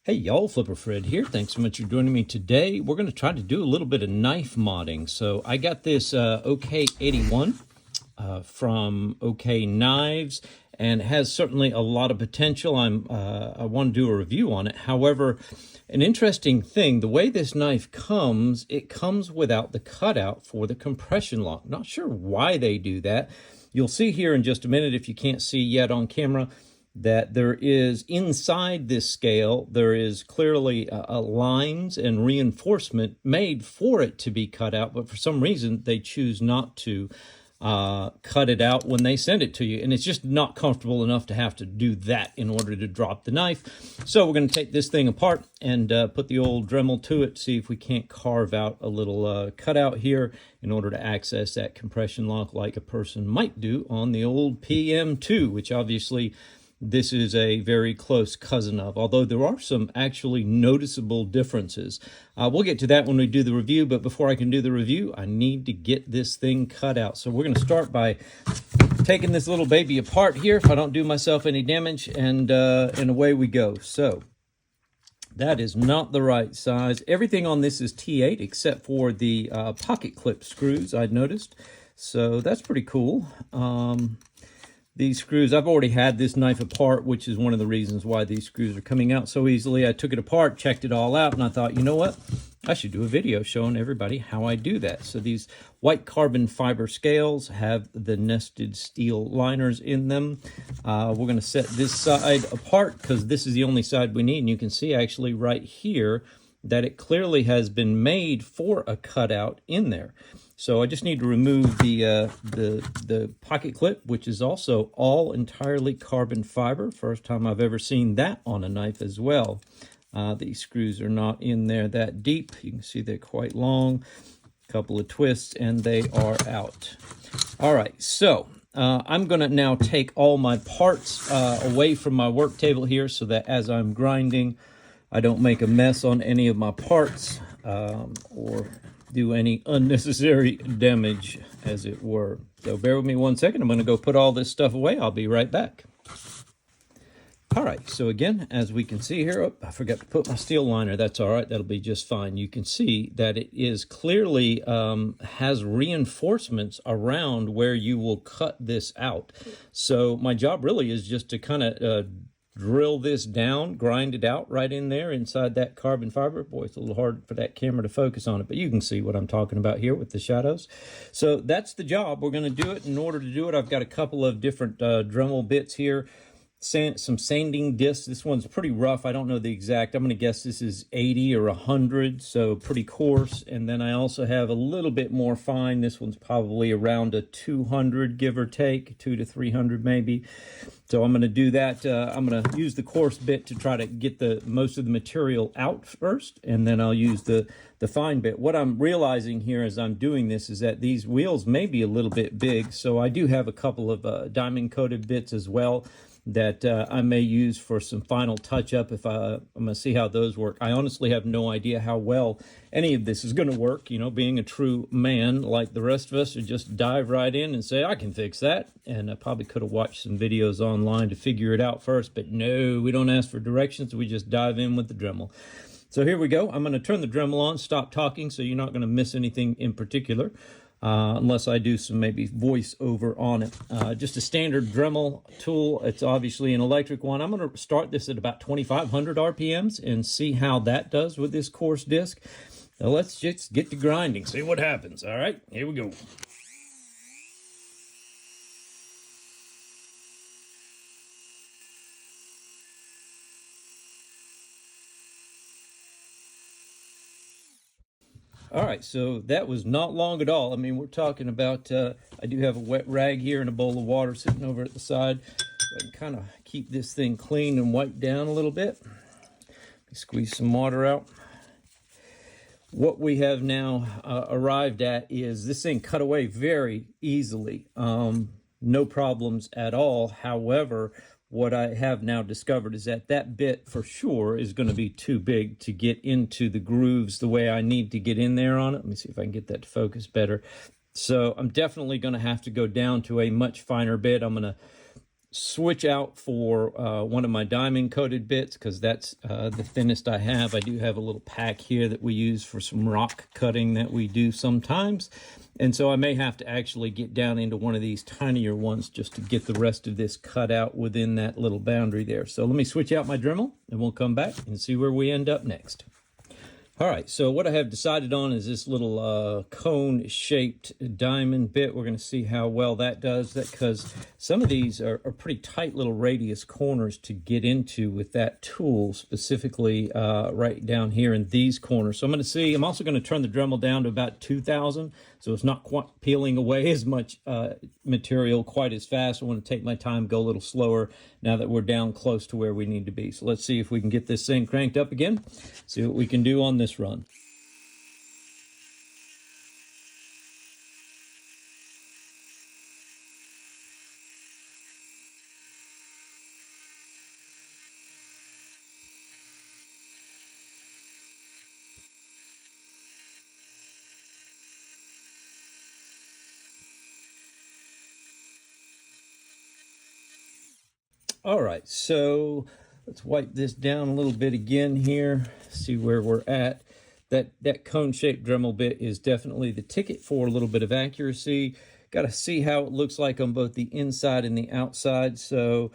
Hey y'all, 𝗟𝗂𝘁𝗱🐴 here. Thanks so much for joining me today. We're going to try to do a little bit of knife modding. So I got this OK81 from OK Knives, and it has certainly a lot of potential. I want to do a review on it. However, an interesting thing, the way this knife comes, it comes without the cutout for the compression lock. Not sure why they do that. You'll see here in just a minute, if you can't see yet on camera, that there is inside this scale, there is clearly lines and reinforcement made for it to be cut out, but for some reason they choose not to cut it out when they send it to you, and it's just not comfortable enough to have to do that in order to drop the knife. So we're going to take this thing apart and put the old Dremel to it, see if we can't carve out a little cutout here in order to access that compression lock like a person might do on the old PM2, which obviously this is a very close cousin of, although there are some actually noticeable differences. We'll get to that when we do the review, but before I can do the review, I need to get this thing cut out. So we're going to start by taking this little baby apart here, if I don't do myself any damage, and away we go. So that is not the right size. Everything on this is T8 except for the pocket clip screws, I'd noticed. So that's pretty cool. These screws, I've already had this knife apart, which is one of the reasons why these screws are coming out so easily. I took it apart, checked it all out, and I thought, you know what? I should do a video showing everybody how I do that. So these white carbon fiber scales have the nested steel liners in them. We're going to set this side apart because this is the only side we need. And you can see actually right here that it clearly has been made for a cutout in there. So I just need to remove the pocket clip, which is also all entirely carbon fiber. First time I've ever seen that on a knife as well. These screws are not in there that deep. You can see they're quite long. A couple of twists and they are out. All right, so I'm going to now take all my parts away from my work table here so that as I'm grinding, I don't make a mess on any of my parts or do any unnecessary damage, as it were. So bear with me 1 second. I'm going to go put all this stuff away. I'll be right back. All right, so again, as we can see here, oh, I forgot to put my steel liner. That's all right. That'll be just fine. You can see that it is clearly has reinforcements around where you will cut this out. So my job really is just to kind of drill this down, grind it out right in there inside that carbon fiber. Boy, it's a little hard for that camera to focus on it, but you can see what I'm talking about here with the shadows. So that's the job. We're going to do it. In order to do it, I've got a couple of different Dremel bits here. Some sanding discs. This one's pretty rough. I don't know the exact. I'm going to guess this is 80 or 100, so pretty coarse. And then I also have a little bit more fine. This one's probably around a 200, give or take, 200 to 300 maybe. So I'm going to do that. I'm going to use the coarse bit to try to get the most of the material out first, and then I'll use the fine bit. What I'm realizing here as I'm doing this is that these wheels may be a little bit big, so I do have a couple of diamond-coated bits as well that I may use for some final touch-up if I'm going to see how those work. I honestly have no idea how well any of this is going to work. You know, being a true man like the rest of us, would just dive right in and say, I can fix that. And I probably could have watched some videos online to figure it out first, but no, we don't ask for directions. We just dive in with the Dremel. So here we go. I'm going to turn the Dremel on, stop talking, so you're not going to miss anything in particular. Unless I do some maybe voice over on it. Just a standard Dremel tool. It's obviously an electric one. I'm going to start this at about 2,500 RPMs and see how that does with this coarse disc. So let's just get to grinding, see what happens. All right, here we go. All right, so that was not long at all. I mean, we're talking about, I do have a wet rag here and a bowl of water sitting over at the side. So I can kind of keep this thing clean and wipe down a little bit. Squeeze some water out. What we have now arrived at is this thing cut away very easily. No problems at all. However, what I have now discovered is that that bit for sure is going to be too big to get into the grooves the way I need to get in there on it. Let me see if I can get that to focus better. So I'm definitely going to have to go down to a much finer bit. I'm going to switch out for one of my diamond coated bits because that's the thinnest I have. I do have a little pack here that we use for some rock cutting that we do sometimes. And so I may have to actually get down into one of these tinier ones just to get the rest of this cut out within that little boundary there. So let me switch out my Dremel and we'll come back and see where we end up next. All right, so what I have decided on is this little cone-shaped diamond bit. We're going to see how well that does, because some of these are pretty tight little radius corners to get into with that tool, specifically right down here in these corners. So I'm going to see, I'm also going to turn the Dremel down to about 2,000, so it's not quite peeling away as much material quite as fast. I want to take my time, go a little slower now that we're down close to where we need to be. So let's see if we can get this thing cranked up again, see what we can do on this run. All right, so let's wipe this down a little bit again here, see where we're at. That cone-shaped Dremel bit is definitely the ticket for a little bit of accuracy. Got to see how it looks like on both the inside and the outside. So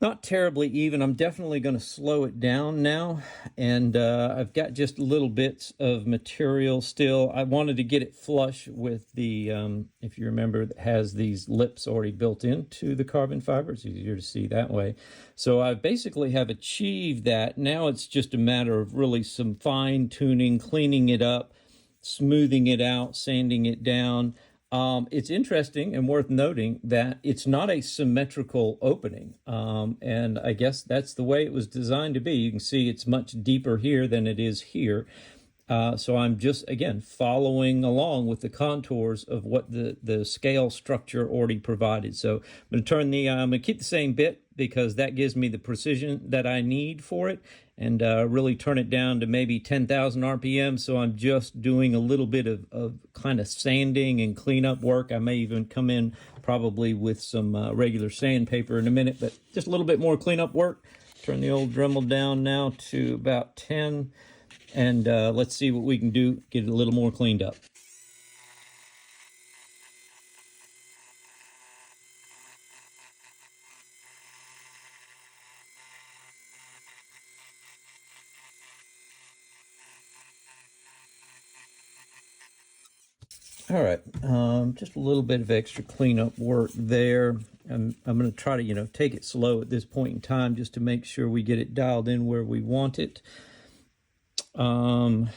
not terribly even. I'm definitely going to slow it down now. And I've got just little bits of material still. I wanted to get it flush with the, if you remember, it has these lips already built into the carbon fiber. It's easier to see that way. So I basically have achieved that. Now it's just a matter of really some fine tuning, cleaning it up, smoothing it out, sanding it down. It's interesting and worth noting that it's not a symmetrical opening, and I guess that's the way it was designed to be. You can see it's much deeper here than it is here. So I'm just, again, following along with the contours of what the scale structure already provided. So I'm going to keep the same bit because that gives me the precision that I need for it, and really turn it down to maybe 10,000 RPM. So I'm just doing a little bit of kind of sanding and cleanup work. I may even come in probably with some regular sandpaper in a minute, but just a little bit more cleanup work. Turn the old Dremel down now to about 10. And let's see what we can do, get it a little more cleaned up. All right, just a little bit of extra cleanup work there. I'm going to try to, take it slow at this point in time just to make sure we get it dialed in where we want it. Tough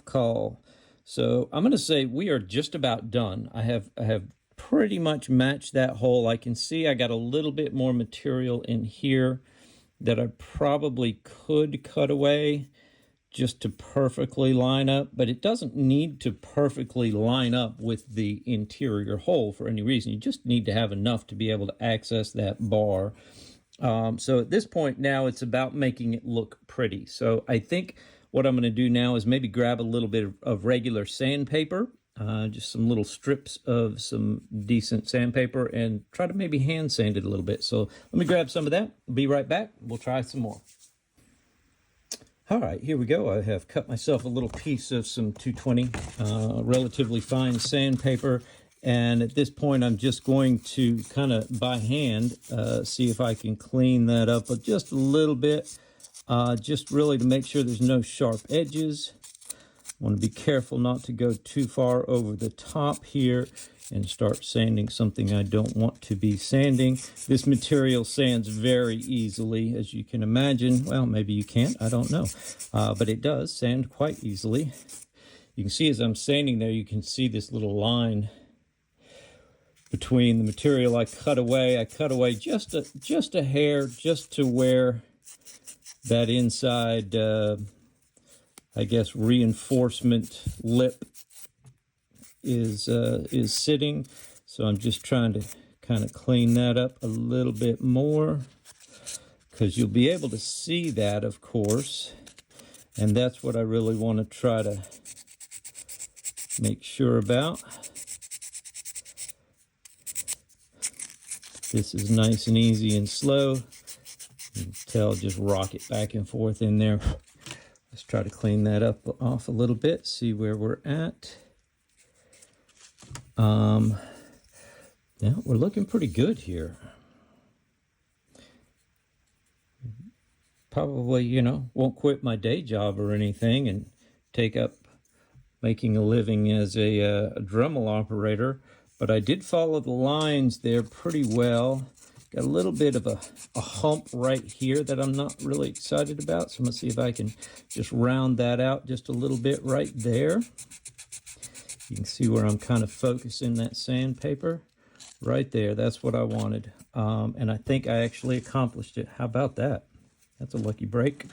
call. So I'm going to say we are just about done. I have pretty much matched that hole. I can see I got a little bit more material in here that I probably could cut away just to perfectly line up, but it doesn't need to perfectly line up with the interior hole for any reason. You just need to have enough to be able to access that bar. So at this point now, it's about making it look pretty. So I think what I'm going to do now is maybe grab a little bit of regular sandpaper, just some little strips of some decent sandpaper, and try to maybe hand sand it a little bit. So let me grab some of that. I'll be right back. We'll try some more. All right, here we go. I have cut myself a little piece of some 220, relatively fine sandpaper. And at this point, I'm just going to kind of by hand see if I can clean that up just a little bit, just really to make sure there's no sharp edges. I want to be careful not to go too far over the top here and start sanding something I don't want to be sanding. This material sands very easily, as you can imagine. Well, maybe you can't, I don't know. But it does sand quite easily. You can see as I'm sanding there, you can see this little line between the material I cut away. I cut away just a hair, just to where that inside, I guess, reinforcement lip is sitting. So I'm just trying to kind of clean that up a little bit more, because you'll be able to see that, of course, and that's what I really want to try to make sure about. This is nice and easy and slow. You can tell, just rock it back and forth in there. Let's try to clean that up off a little bit, see where we're at. Yeah, we're looking pretty good here. Probably, you know, won't quit my day job or anything and take up making a living as a Dremel operator, but I did follow the lines there pretty well. Got a little bit of a hump right here that I'm not really excited about, so I'm gonna see if I can just round that out just a little bit right there. You can see where I'm kind of focusing that sandpaper right there. That's what I wanted, and I think I actually accomplished it. How about that? That's a lucky break.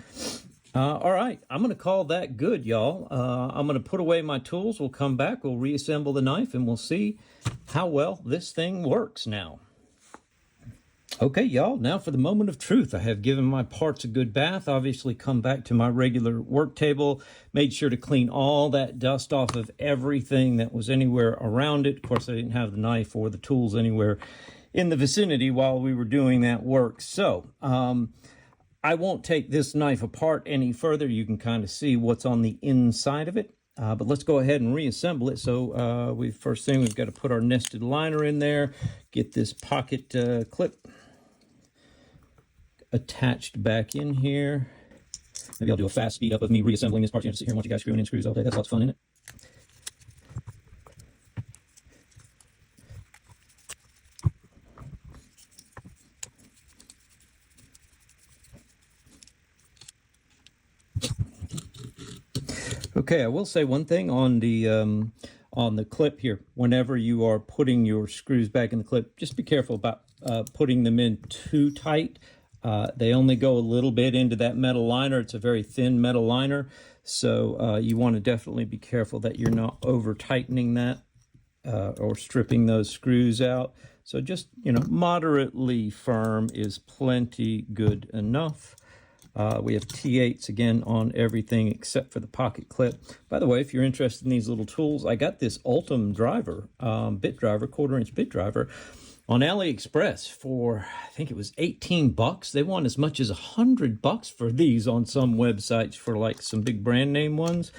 All right, I'm going to call that good, y'all. I'm going to put away my tools. We'll come back, we'll reassemble the knife, and we'll see how well this thing works now. Okay, y'all, now for the moment of truth. I have given my parts a good bath, obviously come back to my regular work table, made sure to clean all that dust off of everything that was anywhere around it. Of course, I didn't have the knife or the tools anywhere in the vicinity while we were doing that work. So, I won't take this knife apart any further. You can kind of see what's on the inside of it. But let's go ahead and reassemble it. So first thing, we've got to put our nested liner in there, get this pocket clip attached back in here. Maybe I'll do a fast speed up of me reassembling this part. You have to sit here and watch you guys screwing in screws all day. That's lots of fun, isn't it? Okay, I will say one thing on the clip here. Whenever you are putting your screws back in the clip, just be careful about putting them in too tight. They only go a little bit into that metal liner. It's a very thin metal liner, so you want to definitely be careful that you're not over tightening that or stripping those screws out. So just, you know, moderately firm is plenty good enough. We have T8s again on everything except for the pocket clip. By the way, if you're interested in these little tools, I got this Ultim driver, bit driver, 1/4-inch bit driver on AliExpress for, I think it was 18 bucks. They want as much as 100 bucks for these on some websites for like some big brand name ones.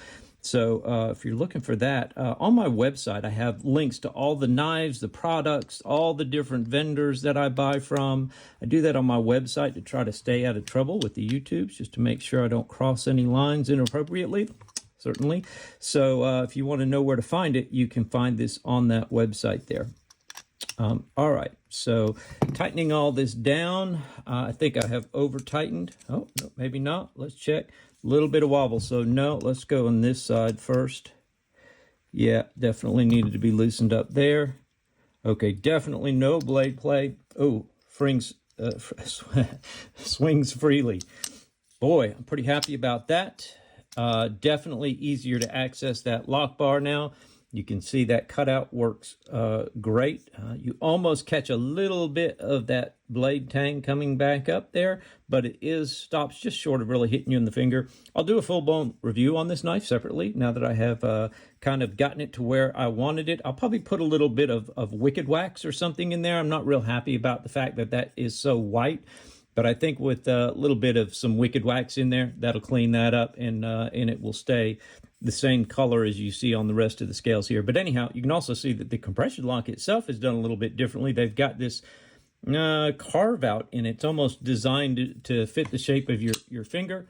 So if you're looking for that, on my website, I have links to all the knives, the products, all the different vendors that I buy from. I do that on my website to try to stay out of trouble with the YouTubes, just to make sure I don't cross any lines inappropriately, certainly. So if you want to know where to find it, you can find this on that website there. All right, so tightening all this down, I think I have over tightened. Oh, no, maybe not. Let's check. Little bit of wobble, so no, let's go on this side first. Yeah, definitely needed to be loosened up there. Okay, definitely no blade play. Oh, swings freely. Boy, I'm pretty happy about that. Definitely easier to access that lock bar now. You can see that cutout works great. You almost catch a little bit of that blade tang coming back up there, but it stops just short of really hitting you in the finger. I'll do a full-blown review on this knife separately now that I have kind of gotten it to where I wanted it. I'll probably put a little bit of Wicked Wax or something in there. I'm not real happy about the fact that that is so white, but I think with a little bit of some Wicked Wax in there, that'll clean that up, and it will stay the same color as you see on the rest of the scales here. But anyhow, you can also see that the compression lock itself is done a little bit differently. They've got this carve out in it. It's almost designed to fit the shape of your finger.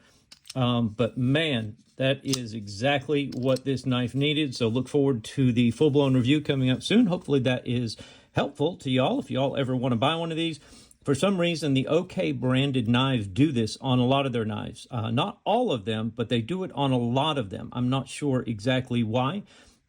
But man, that is exactly what this knife needed. So look forward to the full-blown review coming up soon. Hopefully that is helpful to y'all if y'all ever want to buy one of these. For some reason, the OK branded knives do this on a lot of their knives. Not all of them, but they do it on a lot of them. I'm not sure exactly why,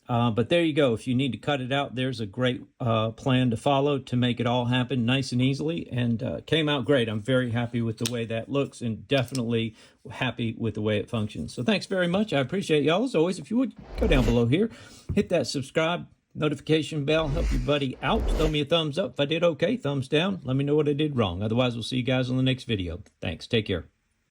but there you go. If you need to cut it out, there's a great plan to follow to make it all happen nice and easily, and came out great. I'm very happy with the way that looks, and definitely happy with the way it functions. So thanks very much. I appreciate y'all. As always, if you would, go down below here, hit that subscribe notification bell, help your buddy out. Throw me a thumbs up if I did okay, thumbs down. Let me know what I did wrong. Otherwise, we'll see you guys on the next video. Thanks. Take care.